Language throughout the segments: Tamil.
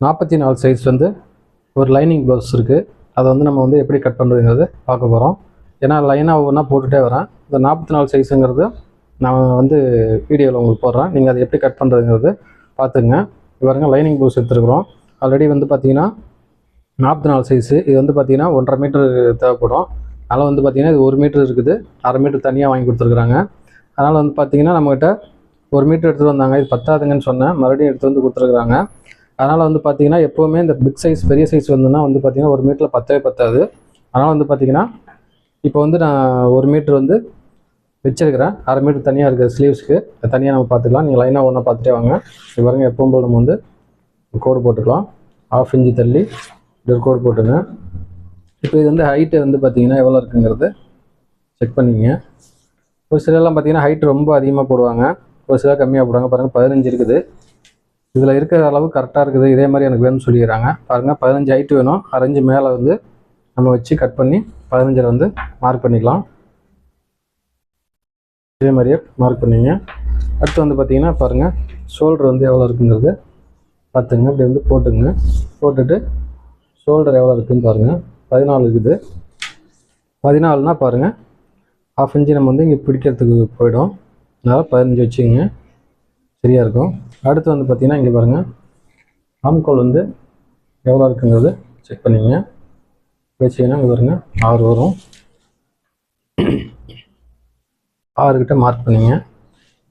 44 சைஸ் வந்து ஒரு லைனிங் ப்ளவுஸ் இருக்குது. அதை வந்து நம்ம வந்து எப்படி கட் பண்ணுறதுங்கிறது பார்க்க போகிறோம். ஏன்னா லைனாக ஒவ்வொன்றா போட்டுகிட்டே வரேன். இந்த 44 சைஸுங்கிறது நான் வந்து வீடியோவில் உங்களுக்கு போடுறேன். நீங்கள் அதை எப்படி கட் பண்ணுறதுங்கிறது பார்த்துங்க. பாருங்க, லைனிங் ப்ளவுஸ் எடுத்துருக்குறோம். ஆல்ரெடி வந்து பார்த்திங்கன்னா 44 சைஸு. இது வந்து பார்த்திங்கன்னா 1.5 மீட்டர் தேவைப்படும். அதனால் வந்து பார்த்திங்கன்னா இது 1 மீட்டர் இருக்குது. 1/2 மீட்டர் தனியாக வாங்கி கொடுத்துருக்குறாங்க. அதனால் வந்து பார்த்திங்கன்னா நம்மகிட்ட 1 மீட்டர் எடுத்துகிட்டு வந்தாங்க. இது பத்தாதுங்கன்னு சொன்னேன், மறுபடியும் எடுத்து வந்து கொடுத்துருக்குறாங்க. அதனால் வந்து பார்த்திங்கன்னா எப்போவுமே இந்த பிக் சைஸ் பெரிய சைஸ் வந்துன்னா வந்து பார்த்திங்கன்னா 1 மீட்டரில் பத்தாது. அதனால் வந்து பார்த்திங்கன்னா இப்போ வந்து நான் 1 மீட்டர் வந்து வச்சிருக்கிறேன். 1/2 மீட்டர் தனியாக இருக்குது ஸ்லீவ்ஸ்க்கு. தனியாக நம்ம பார்த்துக்கலாம். நீங்கள் லைனாக ஒன்றா பார்த்துட்டே வாங்க. இது பாருங்கள், எப்பவும் போல் நம்ம வந்து கோடு போட்டுக்கலாம். 1/2 இன்ச்சு தள்ளி ஒரு கோடு போட்டுங்க. இப்போ இது வந்து ஹைட்டு வந்து பார்த்திங்கன்னா எவ்வளோ இருக்குங்கிறது செக் பண்ணிங்க. ஒரு சிலர்லாம் பார்த்திங்கன்னா ஹைட் ரொம்ப அதிகமாக போடுவாங்க, ஒரு சிலர் கம்மியாக போடுவாங்க. பாருங்கள் 15 இருக்குது. இதில் இருக்கிற அளவு கரெக்டாக இருக்குது. இதே மாதிரி எனக்கு வேணும்னு சொல்லிடுறாங்க. பாருங்கள், 15 ஹைட்டு வேணும். 1/2 இன்ச்சு மேலே வந்து நம்ம வச்சு கட் பண்ணி 15 வந்து மார்க் பண்ணிக்கலாம். இதே மாதிரியே மார்க் பண்ணிங்க. அடுத்து வந்து பார்த்திங்கன்னா பாருங்கள், ஷோல்டர் வந்து எவ்வளோ இருக்குங்கிறது பார்த்துங்க. இப்படி வந்து போட்டுங்க. போட்டுட்டு ஷோல்டர் எவ்வளோ இருக்குதுன்னு பாருங்கள். 14 இருக்குது. 14னா பாருங்கள், 1/2 இன்ச்சு நம்ம வந்து இங்கே பிடிக்கிறதுக்கு போயிடும். அதனால் 15 வச்சுங்க, சரியாக இருக்கும். அடுத்து வந்து பார்த்திங்கன்னா இங்கே பாருங்கள், ஆம்கோல் வந்து எவ்வளோ இருக்குங்கிறது செக் பண்ணிங்க. வச்சிங்கன்னா இங்கே பாருங்கள் 6 வரும். 6 கிட்ட மார்க் பண்ணிங்க.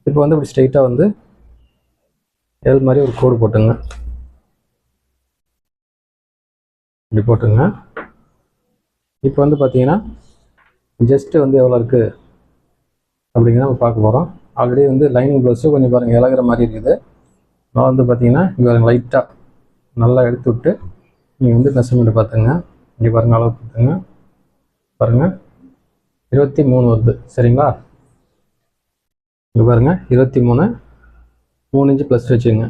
இப்போ வந்து இப்படி ஸ்ட்ரைட்டாக வந்து எல் மாதிரி ஒரு கோடு போட்டுங்க. இப்படி போட்டுங்க. இப்போ வந்து பார்த்திங்கன்னா ஜஸ்ட்டு வந்து எவ்வளோ இருக்குது அப்படிங்கிறத நம்ம பார்க்க போகிறோம். ஆல்ரெடி வந்து லைனிங் ப்ளவுஸு கொஞ்சம் பாருங்கள் இலகிற மாதிரி இருக்குது. நான் வந்து பார்த்திங்கன்னா இங்கே லைட்டாக நல்லா எடுத்து விட்டு நீங்கள் வந்து மெஷர்மெண்ட் பார்த்துங்க. இங்கே பாருங்கள், அளவு பார்த்துங்க. பாருங்கள் 23 வருது, சரிங்களா? இங்கே பாருங்கள் 23, 3 இன்ச்சு ப்ளஸ் வச்சுங்க.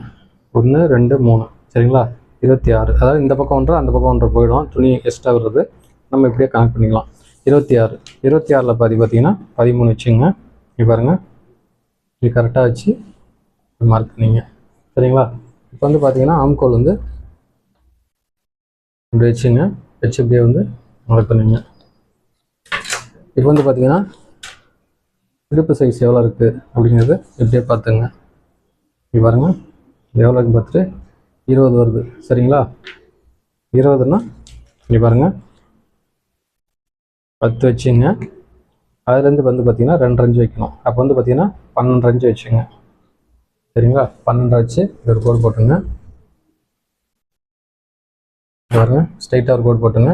1 2 3, சரிங்களா? 26. அதாவது இந்த பக்கம் 1 அந்த பக்கம் 1 போயிடும். துணி எக்ஸ்ட்ரா வருது, நம்ம இப்படியே கனெக்ட் பண்ணிக்கலாம். 26. 26ல் பார்த்திங்கன்னா 13 வச்சுங்க. இங்கே பாருங்கள், இது கரெக்டாக வச்சு மார்க் பண்ணிங்க, சரிங்களா? இப்போ வந்து பார்த்திங்கன்னா ஆம்கோல் வந்து இப்படி வச்சுங்க. வச்சு இப்படியே வந்து மார்க் பண்ணிங்க. இப்போ வந்து பார்த்திங்கன்னா இடுப்பு சைஸ் எவ்வளோ இருக்குது அப்படிங்கிறது எப்படியே பார்த்துங்க. இங்கே பாருங்கள், எவ்வளோ இருக்குன்னு பார்த்துட்டு 20 வருது, சரிங்களா? 20ன்னா இங்கே பாருங்கள் 10 வச்சுங்க. அதுலேருந்து வந்து பார்த்திங்கன்னா 2 இன்ச்சு வைக்கணும். அப்போ வந்து பார்த்திங்கன்னா 12 இன்ச்சு வச்சுங்க, சரிங்களா? 12 வச்சு ஒரு கோடு போட்டுங்க. பாருங்கள், ஸ்ட்ரைட்டாக ஒரு கோடு போட்டுங்க.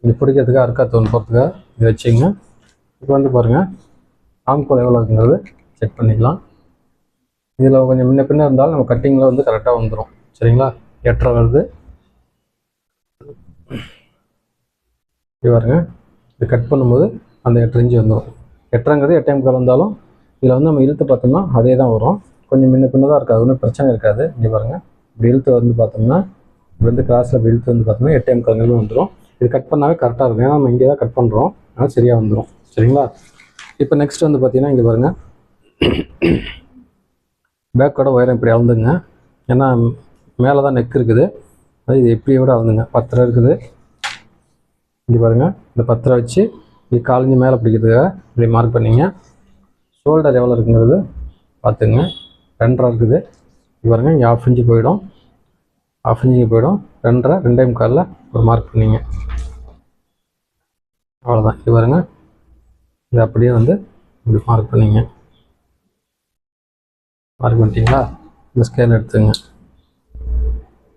இங்கே பிடிக்கிறதுக்காக அறுக்காத்தோன் போகிறதுக்காக இது வச்சுங்க. இப்போ வந்து பாருங்கள், ஆம்கோல் எவ்வளோ இருக்குங்கிறது செக் பண்ணிக்கலாம். இதில் கொஞ்சம் முன்ன பின்ன இருந்தாலும் நம்ம கட்டிங்கில் வந்து கரெக்டாக வந்துடும், சரிங்களா? 8.5 வருது. இது பாருங்க, இது கட் பண்ணும்போது அந்த 8 இன்ச்சு வந்துடும். 8.5ங்கிறது 8.25 வந்தாலும் இதில் வந்து நம்ம இழுத்து பார்த்தோம்னா அதே தான் வரும். கொஞ்சம் முன்ன பின்ன தான் இருக்காது, ஒன்றும் பிரச்சனை இருக்காது. இங்கே பாருங்கள், இப்படி இழுத்து வந்து பார்த்தோம்னா இப்படி வந்து கிராஸில் இப்படி இழுத்து வந்து பார்த்தோம்னா 8.25 வந்துடும். இது கட் பண்ணாவே கரெக்டாக இருக்கும். ஏன்னா நம்ம இங்கே தான் கட் பண்ணுறோம், அதனால் சரியாக வந்துடும், சரிங்களா? இப்போ நெக்ஸ்ட் வந்து பார்த்திங்கன்னா இங்கே பாருங்கள், பேக்கோட உயரம் இப்படி அளந்துங்க. ஏன்னா மேலே தான் நெக் இருக்குது, அது இது எப்படியே விட அளந்துங்க. 10 இருக்குது. இங்கே பாருங்கள், இந்த 10 வச்சு இது காலஞ்சி மேலே பிடிக்கிறதுக்காக இப்படி மார்க் பண்ணிங்க. ஷோல்டர் எவ்வளோ இருக்குங்கிறது பார்த்துங்க. 2.5 இருக்குது. இது பாருங்கள், இங்கே 1/2 இன்ச்சு போயிடும். 1/2 இன்ச்சுக்கு போயிடும். 2.5 2.25 ஒரு மார்க் பண்ணிங்க. அவ்வளோதான். இது பாருங்கள், இது அப்படியே வந்து இப்படி மார்க் பண்ணிங்க. மார்க் பண்ணிட்டீங்களா? இந்த ஸ்கேல் எடுத்துங்க.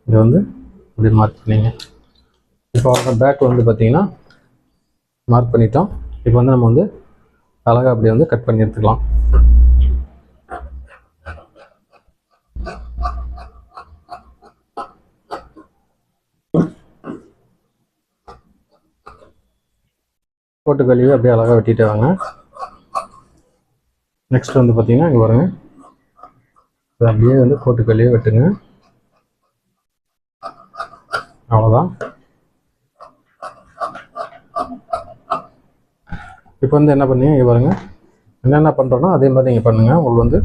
இது வந்து இப்படி மார்க் பண்ணிங்க. இப்போ பேக் வந்து பார்த்திங்கன்னா மார்க் பண்ணிட்டோம். இப்போ வந்து நம்ம வந்து அழகாக அப்படியே வந்து கட் பண்ணி எடுத்துக்கலாம். போட்டு கழுவி அப்படியே அழகாக வெட்டிட்டு வாங்க. நெக்ஸ்ட் வந்து பார்த்திங்கன்னா இங்கே பாருங்கள், அப்படியே வந்து போட்டு கழுவி வெட்டுங்க. அவ்வளோதான். இப்போ வந்து என்ன பண்ணீங்க, இங்கே பாருங்கள், என்னென்ன பண்ணுறோன்னா அதே மாதிரி நீங்கள் பண்ணுங்கள். உங்களுக்கு வந்து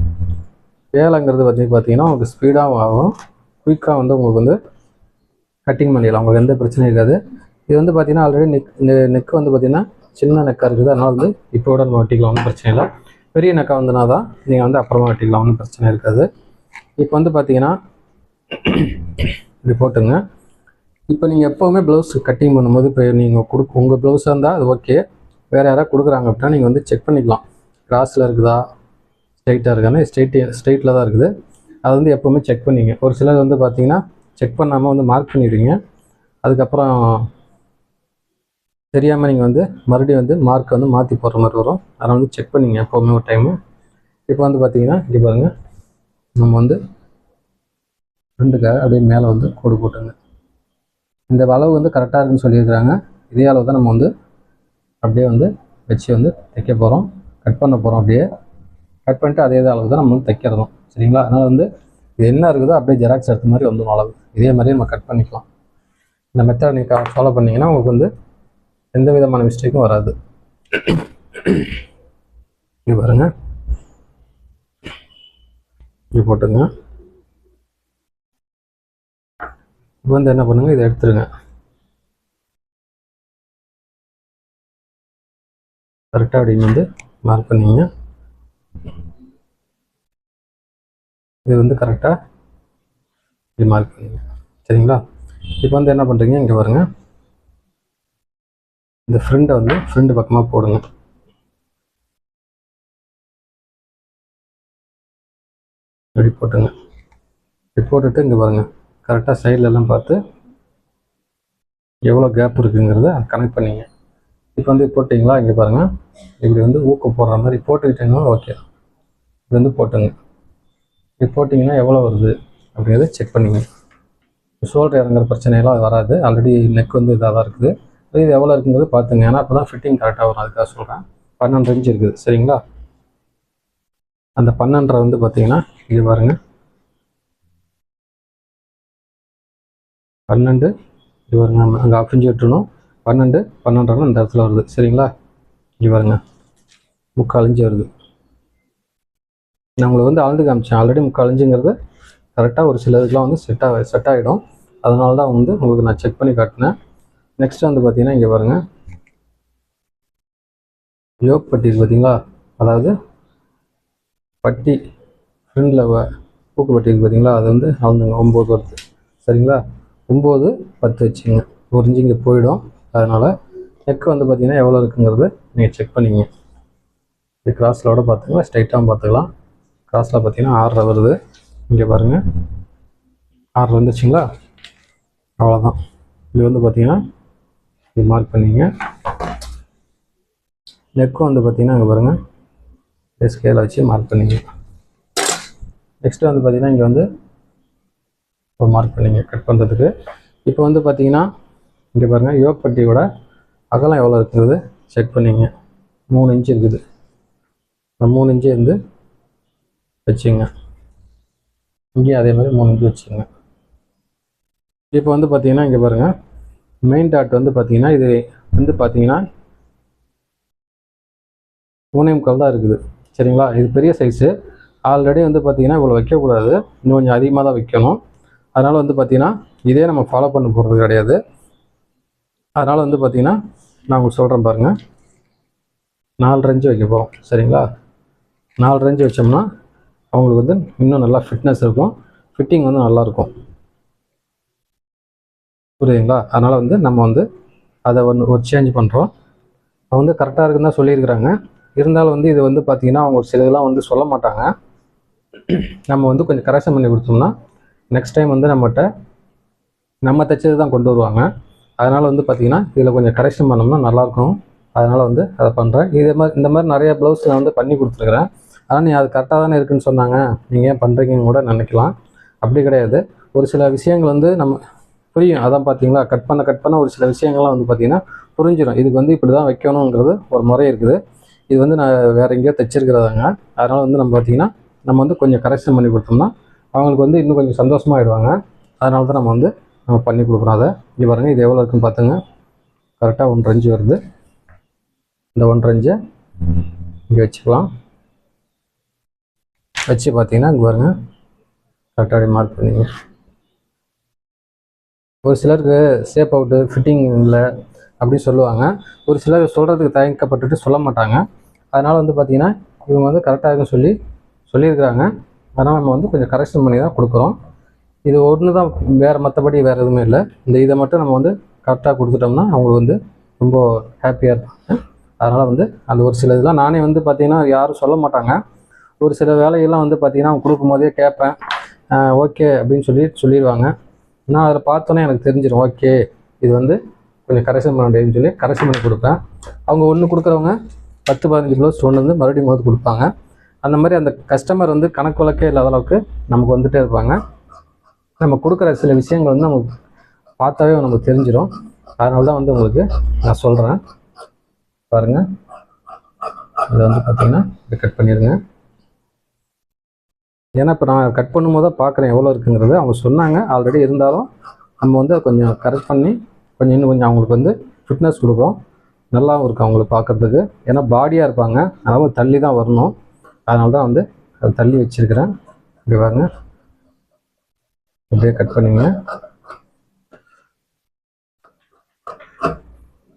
வேலைங்கிறது பார்த்தீங்கன்னா உங்களுக்கு ஸ்பீடாகவும் ஆகும், குயிக்காக வந்து உங்களுக்கு வந்து கட்டிங் பண்ணிடலாம், உங்களுக்கு எந்த பிரச்சனையும் இருக்காது. இது வந்து பார்த்தீங்கன்னா ஆல்ரெடி நெக் வந்து பார்த்தீங்கன்னா சின்ன நெக்காக இருக்குது, அதனால் வந்து இப்போ கூட நம்ம வெட்டிக்கலாம், ஒன்றும் பிரச்சனை இல்லை. பெரிய நெக்காக வந்துனா தான் நீங்கள் வந்து அப்புறமா வெட்டிக்கலாம், ஒன்றும் பிரச்சனை இருக்காது. இப்போ வந்து பார்த்தீங்கன்னா இப்படி போட்டுங்க. இப்போ நீங்கள் எப்போவுமே ப்ளவுஸ் கட்டிங் பண்ணும்போது இப்போ நீங்கள் உங்கள் ப்ளவுஸாக இருந்தால் அது ஓகே, வேறு யாராவது கொடுக்குறாங்க அப்படின்னா நீங்கள் வந்து செக் பண்ணிக்கலாம், கிராஸில் இருக்குதா ஸ்ட்ரைட்டாக இருக்கான்னு. ஸ்ட்ரைட்டில் தான் இருக்குது, அதை வந்து எப்போவுமே செக் பண்ணிங்க. ஒரு சிலர் வந்து பார்த்தீங்கன்னா செக் பண்ணாமல் வந்து மார்க் பண்ணிடுவீங்க, அதுக்கப்புறம் தெரியாமல் நீங்கள் வந்து மறுபடியும் வந்து மார்க் வந்து மாற்றி போடுற மாதிரி வரும். அதனால் வந்து செக் பண்ணிங்க எப்போவுமே ஒரு டைமு. இப்போ வந்து பார்த்தீங்கன்னா இங்கே பாருங்கள், நம்ம வந்து ஃப்ரெண்டுக்காக அப்படியே மேலே வந்து கோடு போட்டுங்க. இந்த அளவு வந்து கரெக்டாக இருக்குன்னு சொல்லியிருக்கிறாங்க, இதே அளவு தான் நம்ம வந்து அப்படியே வந்து வச்சு வந்து தைக்க போகிறோம், கட் பண்ண போகிறோம். அப்படியே கட் பண்ணிட்டு அதே அளவு தான் நம்ம வந்து தைக்கிறோம், சரிங்களா? அதனால் வந்து இது என்ன இருக்குதோ அப்படியே ஜெராக்ஸ் எடுத்த மாதிரி வந்துடும் அளவு, இதே மாதிரி நம்ம கட் பண்ணிக்கலாம். இந்த மெத்தட் நீங்கள் ஃபாலோ பண்ணிங்கன்னா உங்களுக்கு வந்து எந்த விதமான மிஸ்டேக்கும் வராது. இங்கே பாருங்கள், இப்படி போட்டுங்க. இப்போ வந்து என்ன பண்ணுங்கள், இதை எடுத்துருங்க. கரெக்டாக அப்படின்னு வந்து மார்க் பண்ணிங்க. இது வந்து கரெக்டாக இப்படி மார்க் பண்ணிங்க, சரிங்களா? இப்போ வந்து என்ன பண்ணுறீங்க, இங்கே பாருங்கள், இந்த ஃப்ரெண்டை வந்து ஃப்ரெண்டு பக்கமாக போடுங்க. இப்படி போட்டுங்க. இப்படி போட்டுட்டு இங்கே பாருங்கள், கரெக்டாக சைட்லெல்லாம் பார்த்து எவ்வளோ கேப் இருக்குங்கிறத கனெக்ட் பண்ணிங்க. இப்போ வந்து போட்டிங்களா, இங்கே பாருங்கள், இப்படி வந்து ஊக்கம் போடுற மாதிரி போட்டுக்கிட்டிங்கன்னா ஓகே. இது வந்து போட்டுங்க. இப்படி போட்டிங்கன்னா எவ்வளோ வருது அப்படிங்கிறத செக் பண்ணிங்க. ஷோல்டர் இறங்குற பிரச்சனையெல்லாம் வராது, ஆல்ரெடி நெக் வந்து இதாக தான் இருக்குது. இது எவ்வளோ இருக்குங்கிறது பார்த்துங்க, ஏன்னா அப்போ தான் ஃபிட்டிங் கரெக்டாக வரும், அதுக்காக சொல்கிறேன். 12 இன்ச் இருக்குது, சரிங்களா? அந்த 12 வந்து பார்த்தீங்கன்னா இங்கே பாருங்கள், 12 இது பாருங்க, நம்ம அங்கே 1/2 இன்ச் விட்டுணும். 12 12 இந்த இடத்துல வருது, சரிங்களா? இங்கே பாருங்க, 3/4 இன்ச் வருது. நான் உங்களுக்கு வந்து அளந்து காமிச்சேன், ஆல்ரெடி 3/4 இன்ச்சுங்கிறது கரெக்டாக ஒரு சில இதுக்கெலாம் வந்து செட் ஆகிடும். அதனால தான் வந்து உங்களுக்கு நான் செக் பண்ணி காட்டினேன். நெக்ஸ்ட் வந்து பார்த்தீங்கன்னா இங்கே பாருங்கள், யோக் பட்டி பார்த்தீங்களா, அதாவது பட்டி ஃப்ரெண்டில் பூக்கு பட்டி இருக்குது பார்த்தீங்களா, அது வந்து அளந்துங்க, 9 வருது, சரிங்களா? 9 10 வச்சுங்க, 1 இன்ச்சு இங்கே போயிடும். அதனால் நெக் வந்து பார்த்தீங்கன்னா எவ்வளோ இருக்குங்கிறது நீங்கள் செக் பண்ணிங்க. இது கிராஸிலோட பார்த்துக்கலாம், ஸ்ட்ரைட்டாகவும் பார்த்துக்கலாம். கிராஸில் பார்த்தீங்கன்னா 6 வருது, இங்கே பாருங்கள் 6 வந்துச்சுங்களா, அவ்வளோதான். இது வந்து பார்த்தீங்கன்னா இது மார்க் பண்ணிங்க. நெக்கும் வந்து பார்த்தீங்கன்னா இங்கே பாருங்கள், ஸ்கேலை வச்சு மார்க் பண்ணிங்க. நெக்ஸ்ட்டு வந்து பார்த்தீங்கன்னா இங்கே வந்து இப்போ மார்க் பண்ணிங்க கட் பண்ணுறதுக்கு. இப்போ வந்து பார்த்தீங்கன்னா இங்கே பாருங்கள், யோக் பட்டியோட அகலம் எவ்வளோ இருக்குங்கிறது செக் பண்ணிங்க. 3 இன்ச்சு இருக்குது, அந்த 3 இன்ச்சு வந்து வச்சுங்க. இங்கேயும் அதே மாதிரி 3 இன்ச்சு வச்சுங்க. இப்போ வந்து பார்த்தீங்கன்னா இங்கே பாருங்கள், மெயின் டாட் வந்து பார்த்தீங்கன்னா இது வந்து பார்த்தீங்கன்னா 3.25 தான் இருக்குது, சரிங்களா? இது பெரிய சைஸு, ஆல்ரெடி வந்து பார்த்தீங்கன்னா இவ்வளோ வைக்கக்கூடாது, இன்னும் கொஞ்சம் அதிகமாக தான் வைக்கணும். அதனால் வந்து பார்த்தீங்கன்னா இதே நம்ம ஃபாலோ பண்ண போகிறது கிடையாது. அதனால் வந்து பார்த்தீங்கன்னா நான் உங்களுக்கு சொல்கிறேன் பாருங்கள், 4 இன்ச்சு வைக்க போகிறோம், சரிங்களா? 4 இன்ச்சு வச்சோம்னா அவங்களுக்கு வந்து இன்னும் நல்லா ஃபிட்னஸ் இருக்கும், ஃபிட்டிங் வந்து நல்லாயிருக்கும், புரியுதுங்களா? அதனால் வந்து நம்ம வந்து அதை ஒரு சேஞ்ச் பண்ணுறோம். அவங்க வந்து கரெக்டாக இருக்குன்னு தான் சொல்லியிருக்கிறாங்க. இருந்தாலும் வந்து இது வந்து பார்த்திங்கன்னா அவங்க சில இதெல்லாம் வந்து சொல்ல மாட்டாங்க. நம்ம வந்து கொஞ்சம் கரெக்ஷன் பண்ணி கொடுத்தோம்னா நெக்ஸ்ட் டைம் வந்து நம்ம தைச்சது தான் கொண்டு வருவாங்க. அதனால் வந்து பார்த்திங்கன்னா இதில் கொஞ்சம் கரெக்ஷன் பண்ணோம்னா நல்லாயிருக்கும். அதனால் வந்து அதை பண்ணுறேன். இந்த மாதிரி நிறைய ப்ளவுஸ் நான் வந்து பண்ணி கொடுத்துருக்குறேன். ஆனால் நீ அது கரெக்டாக தானே இருக்குதுன்னு சொன்னாங்க, நீங்கள் ஏன் பண்ணுறீங்கன்னு கூட நினைக்கலாம். அப்படி கிடையாது, ஒரு சில விஷயங்கள் வந்து நம்ம புரியும். அதான் பார்த்தீங்களா, கட் பண்ண ஒரு சில விஷயங்கள்லாம் வந்து பார்த்திங்கன்னா புரிஞ்சிடும். இதுக்கு வந்து இப்படி தான் வைக்கணுங்கிறது ஒரு முறை இருக்குது. இது வந்து நான் வேறு எங்கேயோ தைச்சிருக்கிறதாங்க. அதனால் வந்து நம்ம வந்து கொஞ்சம் கரெக்ஷன் பண்ணி கொடுத்தோம்னா அவங்களுக்கு வந்து இன்னும் கொஞ்சம் சந்தோஷமாகிடுவாங்க. அதனால தான் நம்ம பண்ணி கொடுக்குறோம். அதை இங்கே பாருங்கள், இது எவ்வளோ இருக்குன்னு பார்த்துங்க. கரெக்டாக 1.5 இன்ச்சு வருது. இந்த 1.5 இன்ச்சை இங்கே வச்சுக்கலாம். வச்சு பார்த்தீங்கன்னா இங்கே பாருங்கள், கரெக்டாக மார்க் பண்ணிங்க. ஒரு சிலருக்கு ஷேப் அவுட்டு ஃபிட்டிங் இல்லை அப்படின்னு சொல்லுவாங்க. ஒரு சிலர் சொல்கிறதுக்கு தயக்கப்பட்டுட்டு சொல்ல மாட்டாங்க. அதனால் வந்து பார்த்திங்கன்னா இவங்க வந்து கரெக்டாக இருக்குன்னு சொல்லியிருக்கிறாங்க. அதனால் நம்ம வந்து கொஞ்சம் கரெக்ஷன் பண்ணி தான் கொடுக்குறோம். இது ஒன்று தான், வேறு மற்றபடி வேறு எதுவுமே இல்லை. இதை மட்டும் நம்ம வந்து கரெக்டாக கொடுத்துட்டோம்னா அவங்களுக்கு வந்து ரொம்ப ஹாப்பியாக இருப்பாங்க. அதனால் வந்து அந்த ஒரு சில இதெல்லாம் நானே வந்து பார்த்திங்கன்னா யாரும் சொல்ல மாட்டாங்க. ஒரு சில வேலையெல்லாம் வந்து பார்த்திங்கன்னா அவங்க கொடுக்கும்போதே கேட்பேன், ஓகே அப்படின்னு சொல்லிடுவாங்க. நான் அதில் பார்த்தோன்னே எனக்கு தெரிஞ்சிடும், ஓகே இது வந்து கொஞ்சம் கரெக்ஷன் பண்ண முடியும்னு சொல்லி கரெக்ஷன் பண்ணி கொடுப்பேன். அவங்க ஒன்று கொடுக்குறவங்க 10-15 ப்ளவுஸ் ஒன்று வந்து மறுபடியும் வந்து கொடுப்பாங்க. அந்த மாதிரி அந்த கஸ்டமர் வந்து கணக்கு வழக்கே இல்லாத அளவுக்கு நமக்கு வந்துகிட்டே இருப்பாங்க. நம்ம கொடுக்குற சில விஷயங்கள் வந்து நமக்கு பார்த்தாவே நமக்கு தெரிஞ்சிடும். அதனால தான் வந்து உங்களுக்கு நான் சொல்கிறேன். பாருங்கள், இதை வந்து பார்த்திங்கன்னா இதை கட் பண்ணிடுங்க. ஏன்னா இப்போ நான் கட் பண்ணும்போது தான் பார்க்குறேன் எவ்வளோ இருக்குங்கிறது. அவங்க சொன்னாங்க ஆல்ரெடி, இருந்தாலும் நம்ம வந்து கொஞ்சம் கரெக்ட் பண்ணி இன்னும் கொஞ்சம் அவங்களுக்கு வந்து ஃபிட்னஸ் கொடுப்போம். நல்லாவும் இருக்கும் அவங்களுக்கு பார்க்குறதுக்கு. ஏன்னா பாடியாக இருப்பாங்க, அதனால் தள்ளி தான் வரணும். அதனால தான் வந்து அதை தள்ளி வச்சுருக்கிறேன். இப்படி பாருங்க, அப்படியே கட் பண்ணிங்க.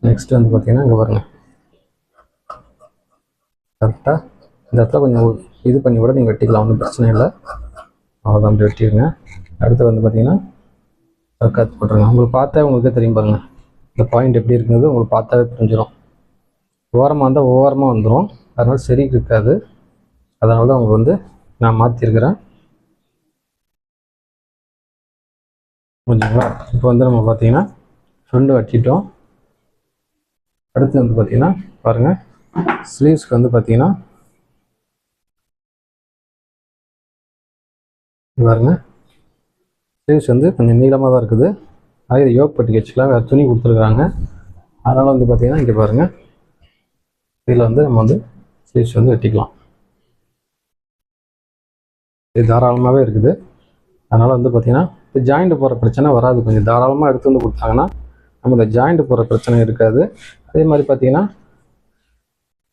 நெக்ஸ்ட் வந்து பார்த்திங்கன்னா இங்கே பாருங்கள், கரெக்டாக இந்த இடத்துல கொஞ்சம் இது பண்ணி கூட நீங்கள் வெட்டிக்கலாம், ஒன்றும் பிரச்சனை இல்லை. அவ்வளோதான், அப்படி வெட்டிடுங்க. அடுத்து வந்து பார்த்திங்கன்னா கட் போட்டுருங்க. உங்களுக்கு பார்த்தா உங்களுக்கே தெரியும் பாருங்கள், இந்த பாயிண்ட் எப்படி இருக்குங்கிறது உங்களுக்கு பார்த்தாவே புரிஞ்சிடும். ஓரமாக இருந்தால் ஓரமாக வந்துடும், அதனால் சரி இருக்காது. அதனால தான் உங்களுக்கு வந்து நான் மாற்றிருக்கிறேன். புரிஞ்சுங்களா? இப்போ வந்து நம்ம பார்த்திங்கன்னா ஃப்ரண்ட் வெட்டிட்டோம். அடுத்து வந்து பார்த்திங்கன்னா பாருங்கள், ஸ்லீவ்ஸ்க்கு வந்து பார்த்திங்கன்னா பாருங்க, ஸ்லீவ்ஸ் வந்து கொஞ்சம் நீளமாக தான் இருக்குது. அதே இது யோக் பட்டி வச்சுக்கலாம், வேறு துணி கொடுத்துருக்குறாங்க. அதனால் வந்து பார்த்திங்கன்னா இங்கே பாருங்கள், இதில் வந்து நம்ம வந்து ஸ்லீவ்ஸ் வந்து வெட்டிக்கலாம். இது தாராளமாகவே இருக்குது. அதனால் வந்து பார்த்திங்கன்னா இந்த ஜாயிண்ட் போகிற பிரச்சனை வராது. கொஞ்சம் தாராளமாக எடுத்து வந்து கொடுத்தாங்கன்னா நம்ம இந்த ஜாயிண்ட் போகிற பிரச்சனை இருக்காது. அதே மாதிரி பார்த்திங்கன்னா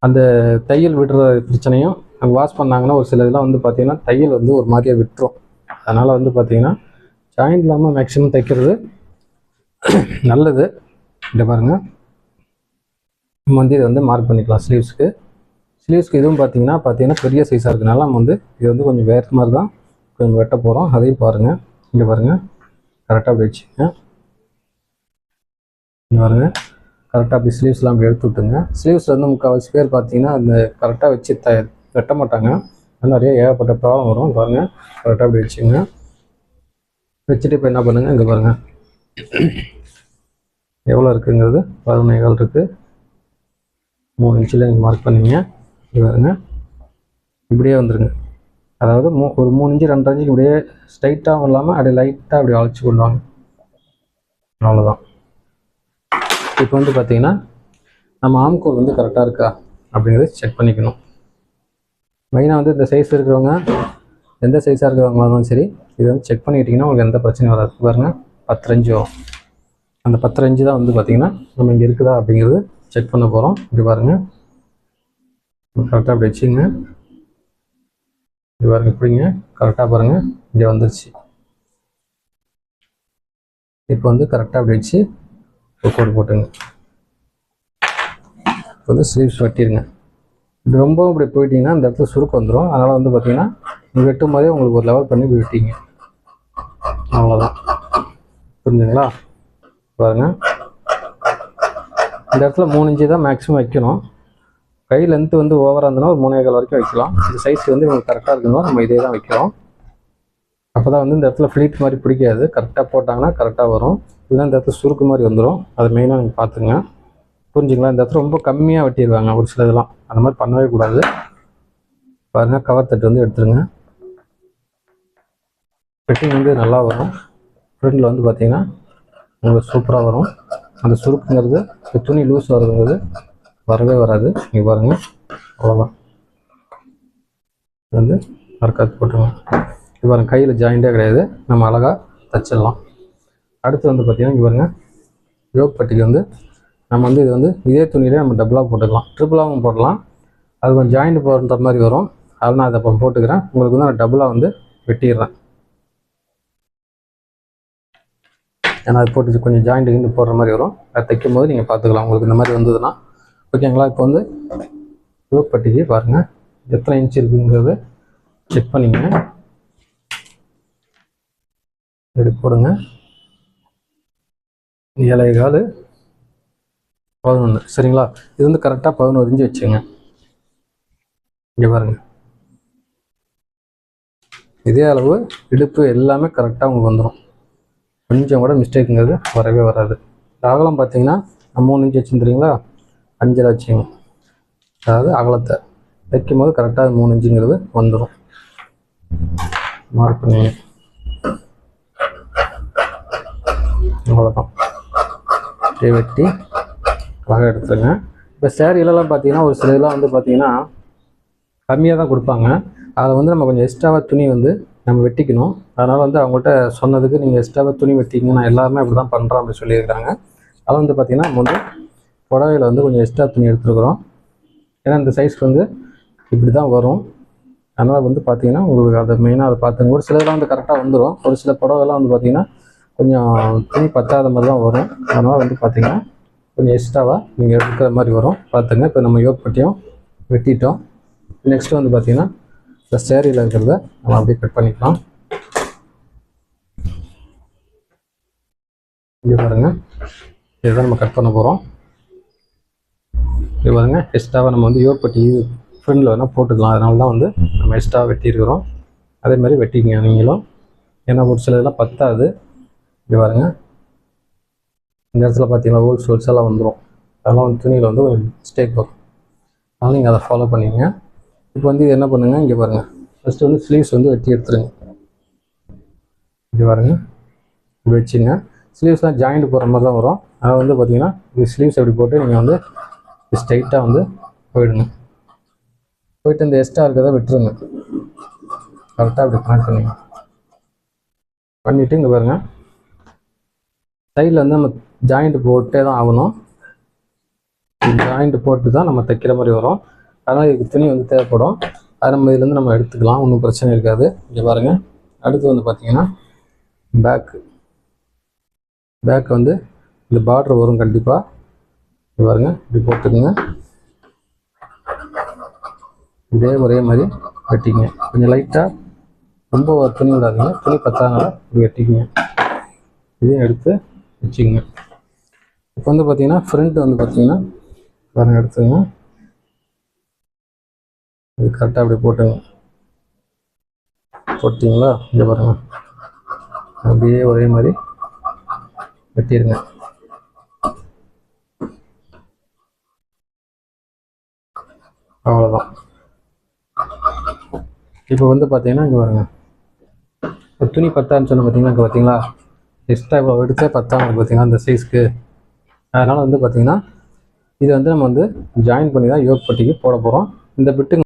அந்த தையல் விடுற பிரச்சனையும் அங்கே வாஷ் பண்ணாங்கன்னா ஒரு சில இதெல்லாம் வந்து பார்த்திங்கன்னா தையல் வந்து ஒரு மாதிரியாக விட்டுரும். அதனால் வந்து பார்த்திங்கன்னா ஜாயிண்ட் இல்லாமல் மேக்ஸிமம் தைக்கிறது நல்லது. இதை பாருங்கள், நம்ம வந்து இதை வந்து மார்க் பண்ணிக்கலாம். ஸ்லீவ்ஸ்க்கு இதுவும் பார்த்தீங்கன்னா பெரிய சைஸாக இருக்கிறதுனால நம்ம வந்து இது வந்து கொஞ்சம் வேறு மாதிரி தான் கொஞ்சம் வெட்ட போகிறோம். அதையும் பாருங்கள். இங்கே பாருங்கள், கரெக்டாக அப்படி வச்சுங்க. இங்கே பாருங்கள், கரெக்டாக அப்படி ஸ்லீவ்ஸ்லாம் அப்படி எடுத்து விட்டுங்க. ஸ்லீவ்ஸில் வந்து முக்கால்வாசி பேர் பார்த்தீங்கன்னா அந்த கரெக்டாக வச்சு வெட்ட மாட்டாங்க. அது நிறைய ஏகப்பட்ட ப்ராப்ளம் வரும். பாருங்கள், கரெக்டாக அப்படி வச்சுங்க. வச்சுட்டு இப்போ என்ன பண்ணுங்கள், இங்கே பாருங்கள் எவ்வளோ இருக்குங்கிறது 11 இருக்குது. 3 இன்ச்சில் நீங்கள் மார்க் பண்ணிங்க. இது பாருங்க, இப்படியே வந்துடுங்க. அதாவது ஒரு 3 இன்ச்சு 2 இன்ச்சுக்கு இப்படியே ஸ்ட்ரைட்டாகவும் இல்லாமல் அப்படியே லைட்டாக அப்படி வளைச்சி கொள்வாங்க. அவ்வளோதான். இப்போ வந்து பார்த்திங்கன்னா நம்ம ஆம்கோல் வந்து கரெக்டாக இருக்கா அப்படிங்கிறது செக் பண்ணிக்கணும். மெயினாக வந்து இந்த சைஸ் இருக்கிறவங்க, எந்த சைஸாக இருக்கிறவங்களாலும் சரி, இதை வந்து செக் பண்ணிக்கிட்டிங்கன்னா உங்களுக்கு எந்த பிரச்சனையும் வராது. பாருங்கள், 10 இன்ச்சு வரும். அந்த 10 இன்ச்சு தான் வந்து பார்த்திங்கன்னா நம்ம இங்கே இருக்குதா அப்படிங்கிறது செக் பண்ண போகிறோம். இப்படி பாருங்கள், கரெக்டாக அப்படி வச்சுங்க. இப்படி பாருங்கள், இப்படிங்க கரெக்டாக பாருங்கள், இங்கே வந்துருச்சு. இப்போ வந்து கரெக்டாக அப்படி வச்சு கோடு போட்டுங்க. இப்போ வந்து ஸ்லீவ்ஸ் வெட்டிடுங்க. இப்படி ரொம்பவும் இப்படி போயிட்டீங்கன்னா இந்த இடத்துல சுருக்கு வந்துடும். அதனால் வந்து பார்த்திங்கன்னா நீங்கள் வெட்டும் போதே உங்களுக்கு ஒரு லெவல் பண்ணி வெட்டிங்க. அவ்வளோதான். புரிஞ்சுங்களா? பாருங்கள், இந்த இடத்துல 3 இன்ச்சு தான் மேக்ஸிமம் வைக்கணும். கை லென்த்து வந்து ஓவராக இருந்ததுன்னா ஒரு 3.25 வரைக்கும் வைக்கலாம். இந்த சைஸ் வந்து உங்களுக்கு கரெக்டாக இருக்கணும். நம்ம இதே தான் வைக்கிறோம். அப்போ தான் வந்து இந்த இடத்துல ஃப்ளீட் மாதிரி பிடிக்காது. கரெக்டாக போட்டாங்கன்னா கரெக்டாக வரும். இல்லைன்னா இந்த இடத்துல சுருக்கு மாதிரி வந்துடும். அதை மெயினாக நீங்கள் பார்த்துங்க. புரிஞ்சுங்களா? இந்த இடத்துல ரொம்ப கம்மியாக வெட்டிடுவாங்க ஒரு சில இதெல்லாம். அந்த மாதிரி பண்ணவே கூடாது. பாருங்கள், கவர் தட்டு வந்து எடுத்துருங்க. ஃபிட்டிங் வந்து நல்லா வரும். ஃப்ரண்டில் வந்து பார்த்திங்கன்னா உங்களுக்கு சூப்பராக வரும். அந்த சுருக்குங்கிறது, துணி லூஸ் வருதுங்கிறது வரவே வராது. நீங்கள் பாருங்கள், அவ்வளோதான். இது வந்து மறுக்காத்து போட்டுருங்க. இது பாருங்கள், கையில் ஜாயிண்டே கிடையாது. நம்ம அழகாக தைச்சிடலாம். அடுத்து வந்து பார்த்திங்கன்னா இங்கே பாருங்கள், யோக் பட்டிக்கு வந்து நம்ம வந்து இது வந்து இதே துணியிலே நம்ம டபுளாக போட்டுக்கலாம், ட்ரிபிளாகவும் போடலாம். அது கொஞ்சம் ஜாயிண்ட் போடுற மாதிரி வரும். அதனால் நான் அதை அப்புறம் போட்டுக்கிறேன். உங்களுக்கு வந்து நான் டபுளாக வந்து வெட்டிடுறேன். ஏன்னா அது போட்டு கொஞ்சம் ஜாயிண்ட்டு போடுற மாதிரி வரும். அது தைக்கும் போது நீங்கள் பார்த்துக்கலாம் உங்களுக்கு இந்த மாதிரி வந்ததுன்னா. ஓகேங்களா? இப்போ வந்து யோக் பட்டிக்கு பாருங்கள் எத்தனை இன்ச் இருக்குங்கிறது செக் பண்ணிங்க, எடுத்து போடுங்க. 7.25 11 சரிங்களா? இது வந்து கரெக்டாக 11 இன்ச்சு வச்சுங்க. இங்கே பாருங்கள், இதே அளவு இடுப்பு எல்லாமே கரெக்டாக உங்களுக்கு வந்துடும். கொஞ்சம் கூட மிஸ்டேக்குங்கிறது வரவே வராது. அகலம் பார்த்தீங்கன்னா 3 இன்ச்சு வச்சுருந்துறீங்களா, 5 வச்சுங்க. அதாவது அகலத்தை தைக்கும் போது கரெக்டாக 3 இன்ச்சுங்கிறது வந்துடும். மார்க் பண்ணுங்க. அவ்வளோதான், வெட்டி அழகாக எடுத்துருங்க. இப்போ சேரீலலாம் பார்த்தீங்கன்னா ஒரு சில இதெல்லாம் வந்து பார்த்தீங்கன்னா கம்மியாக தான் கொடுப்பாங்க. அதில் வந்து நம்ம கொஞ்சம் எக்ஸ்ட்ராவாக துணி வந்து நம்ம வெட்டிக்கணும். அதனால் வந்து அவங்கள்ட்ட சொன்னதுக்கு நீங்கள் எக்ஸ்ட்ராவாக துணி வெட்டிங்க, நான் எல்லாருமே அப்படி தான் பண்ணுறோம் அப்படி சொல்லியிருக்காங்க. அதை வந்து பார்த்திங்கன்னா நம்ம வந்து புடவையில் வந்து கொஞ்சம் எக்ஸ்ட்ரா துணி எடுத்துருக்குறோம். ஏன்னா இந்த சைஸ்க்கு வந்து இப்படி தான் வரும். அதனால் வந்து பார்த்திங்கன்னா உங்களுக்கு அதை மெயினாக அதை பார்த்துங்க. ஒரு சிலதெல்லாம் வந்து கரெக்டாக வந்துடும். ஒரு சில புடவைலாம் வந்து பார்த்திங்கன்னா கொஞ்சம் துணி பத்தாத மாதிரி தான் வரும். அதனால் வந்து பார்த்திங்கன்னா கொஞ்சம் எக்ஸ்ட்ராவாக நீங்கள் எடுக்கிற மாதிரி வரும் பார்த்துங்க. இப்போ நம்ம யோக் பட்டியும் வெட்டிட்டோம். நெக்ஸ்ட்டு வந்து பார்த்திங்கன்னா இந்த சேரீயில் இருக்கிறத நம்ம அப்படியே கட் பண்ணிக்கலாம். இங்கே பாருங்கள், இதுதான் நம்ம கட் பண்ண போகிறோம். இது பாருங்கள், எக்ஸ்ட்ராவாக நம்ம வந்து யோக் பட்டி ஃப்ரெண்டில் வேணால் போட்டுக்கலாம். அதனால தான் வந்து நம்ம எக்ஸ்ட்ராவாக வெட்டியிருக்கிறோம். அதே மாதிரி வெட்டிக்கங்க நீங்களும், ஏன்னா ஒரு சில இதெல்லாம் பத்தாது. இங்கே பாருங்கள், இந்த இடத்துல பார்த்தீங்கன்னா ஹோல்ஸ் எல்லாம் வந்துடும். அதெல்லாம் வந்து துணியில் வந்து ஒரு மிஸ்டேக் வரும். அதனால் நீங்கள் அதை ஃபாலோ பண்ணிங்க. இப்போ வந்து இது என்ன பண்ணுங்கள், இங்கே பாருங்கள், ஃபஸ்ட்டு வந்து ஸ்லீவ்ஸ் வந்து வெட்டி எடுத்துருங்க. இங்கே பாருங்கள், இப்படி வச்சுங்க. ஸ்லீவ்ஸ்லாம் ஜாயிண்ட் போடுற மாதிரி தான் வரும். அதனால் வந்து பார்த்திங்கன்னா இப்படி ஸ்லீவ்ஸ் எப்படி போட்டு நீங்கள் வந்து ஸ்ட்ரைட்டாக வந்து போயிடுங்க. போயிட்டு இந்த எக்ஸ்ட்ரா இருக்கிறத விட்டுருங்க. கரெக்டாக அப்படி கனெக்ட் பண்ணுங்க. பண்ணிவிட்டு இங்கே பாருங்கள், சைடில் வந்து நம்ம ஜாயிண்ட் போட்டே தான் ஆகணும். ஜாயிண்ட் போட்டு தான் நம்ம தைக்கிற மாதிரி வரும். அதனால் இதுக்கு துணி வந்து தேவைப்படும். அது நம்ம இதுலேருந்து நம்ம எடுத்துக்கலாம், ஒன்றும் பிரச்சனை இருக்காது. இங்கே பாருங்கள், அடுத்து வந்து பார்த்திங்கன்னா பேக் வந்து இந்த பார்டர் வரும் கண்டிப்பாக. இங்கே பாருங்கள், இப்படி போட்டுக்குங்க. இதே ஒரே மாதிரி வெட்டிங்க. கொஞ்சம் லைட்டாக ரொம்ப துணி விடாதீங்க, துணி பத்தாதனால இப்படி வெட்டிக்குங்க. இதையும் எடுத்து வச்சுக்கோங்க. இப்போ வந்து பார்த்திங்கன்னா ஃப்ரண்ட் வந்து பார்த்திங்கன்னா பாருங்கள், எடுத்துங்க. இது கரெக்டாக அப்படி போட்டுங்க. போட்டிங்களா? இங்கே பாருங்கள், அப்படியே ஒரே மாதிரி வெட்டிடுங்க. அவ்வளோதான். இப்போ வந்து பார்த்தீங்கன்னா இங்கே பாருங்கள், ஒரு துணி பத்தான்னு சொன்ன பார்த்தீங்கன்னா இங்கே பார்த்தீங்களா, எக்ஸ்ட்ரா இவ்வளோ எடுத்தே பத்தாங்க பார்த்தீங்கன்னா இந்த சைஸ்க்கு. அதனால் வந்து பார்த்திங்கன்னா இதை வந்து நம்ம வந்து ஜாயின் பண்ணி தான் யோக் பட்டிக்கு போட போகிறோம். இந்த பிட்டு